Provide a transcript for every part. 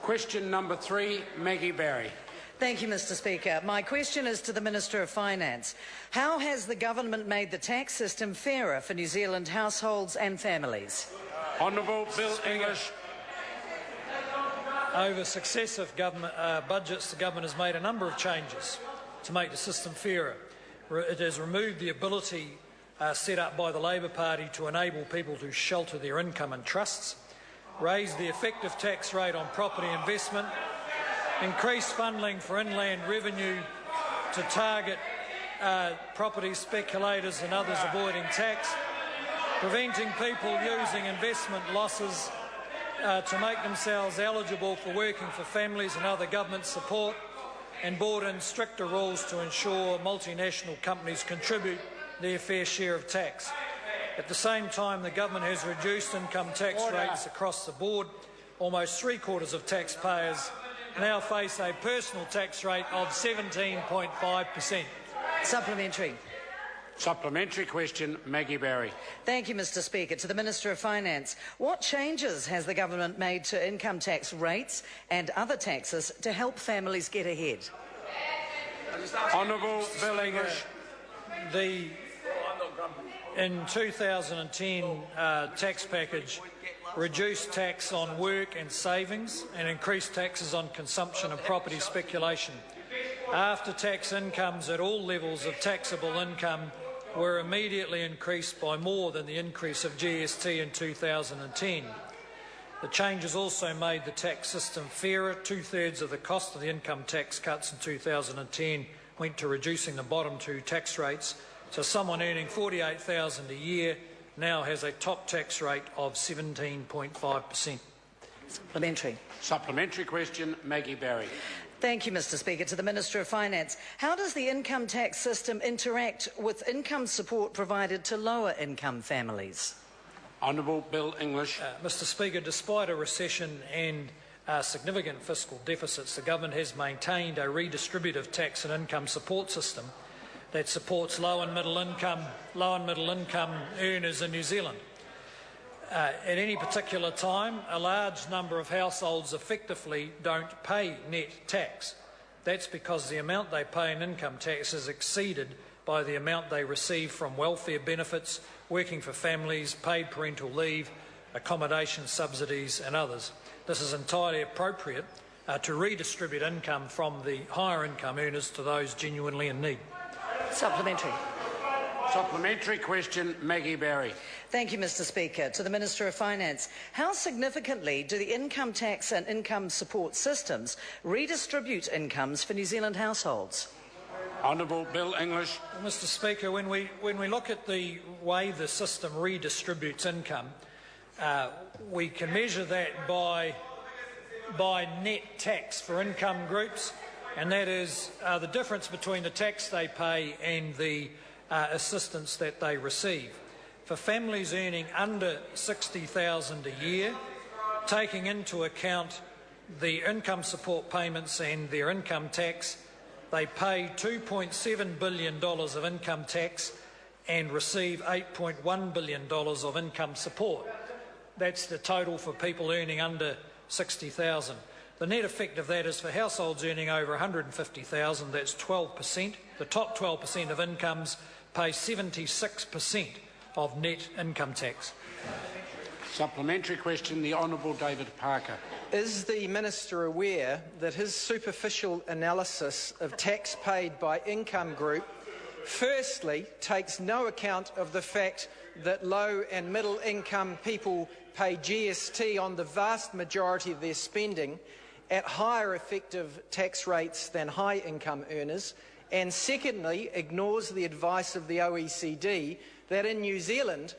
Question number 3, Maggie Barry. Thank you, Mr Speaker. My question is to the Minister of Finance. How has the government made the tax system fairer for New Zealand households and families? Honourable Bill English. Over successive government budgets, the government has made a number of changes to make the system fairer. It has removed the ability set up by the Labor Party to enable people to shelter their income in trusts, raised the effective tax rate on property investment, increased funding for inland revenue to target property speculators and others avoiding tax, preventing people using investment losses to make themselves eligible for working for families and other government support, and brought in stricter rules to ensure multinational companies contribute their fair share of tax. At the same time, the government has reduced income tax rates across the board. Almost three-quarters of taxpayers now face a personal tax rate of 17.5%. Supplementary. Supplementary question, Maggie Barry. Thank you, Mr Speaker. To the Minister of Finance, what changes has the government made to income tax rates and other taxes to help families get ahead? Honourable Bill English. In 2010 tax package reduced tax on work and savings and increased taxes on consumption and property speculation. After-tax incomes at all levels of taxable income were immediately increased by more than the increase of GST in 2010. The changes also made the tax system fairer. Two-thirds of the cost of the income tax cuts in 2010 went to reducing the bottom two tax rates, so someone earning $48,000 a year now has a top tax rate of 17.5%. Supplementary. Supplementary question, Maggie Barry. Thank you, Mr Speaker. To the Minister of Finance, how does the income tax system interact with income support provided to lower-income families? Honourable Bill English. Mr Speaker, despite a recession and significant fiscal deficits, the government has maintained a redistributive tax and income support system that supports low and middle income earners in New Zealand. At any particular time, a large number of households effectively don't pay net tax. That's because the amount they pay in income tax is exceeded by the amount they receive from welfare benefits, working for families, paid parental leave, accommodation subsidies and others. This is entirely appropriate to redistribute income from the higher income earners to those genuinely in need. Supplementary. Supplementary question, Maggie Barry. Thank you, Mr Speaker. To the Minister of Finance, how significantly do the income tax and income support systems redistribute incomes for New Zealand households? Honourable Bill English. Well, Mr Speaker, when we look at the way the system redistributes income, we can measure that by net tax for income groups, and that is the difference between the tax they pay and the assistance that they receive. For families earning under $60,000 a year, taking into account the income support payments and their income tax, they pay $2.7 billion of income tax and receive $8.1 billion of income support. That's the total for people earning under $60,000. The net effect of that is for households earning over $150,000, that's 12%. The top 12% of incomes pay 76% of net income tax. Supplementary question, the Honourable David Parker. Is the Minister aware that his superficial analysis of tax paid by income group firstly takes no account of the fact that low and middle income people pay GST on the vast majority of their spending at higher effective tax rates than high income earners, and secondly ignores the advice of the OECD that in New Zealand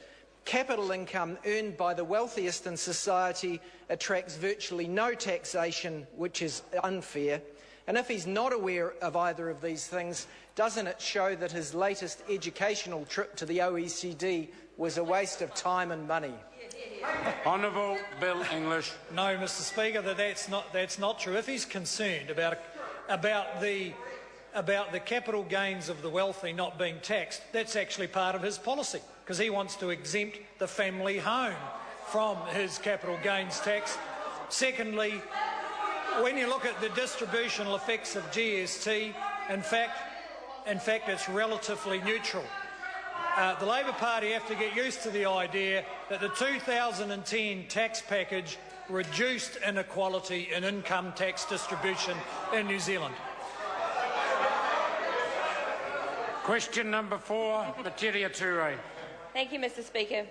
capital income earned by the wealthiest in society attracts virtually no taxation, which is unfair? And if he's not aware of either of these things, doesn't it show that his latest educational trip to the OECD was a waste of time and money? Honourable Bill English. No, Mr Speaker, that's not true. If he's concerned about the capital gains of the wealthy not being taxed, that's actually part of his policy, because he wants to exempt the family home from his capital gains tax. Secondly, when you look at the distributional effects of GST, in fact, it's relatively neutral. The Labor Party have to get used to the idea that the 2010 tax package reduced inequality in income tax distribution in New Zealand. Question number 4, Materia Ture. Thank you, Mr. Speaker.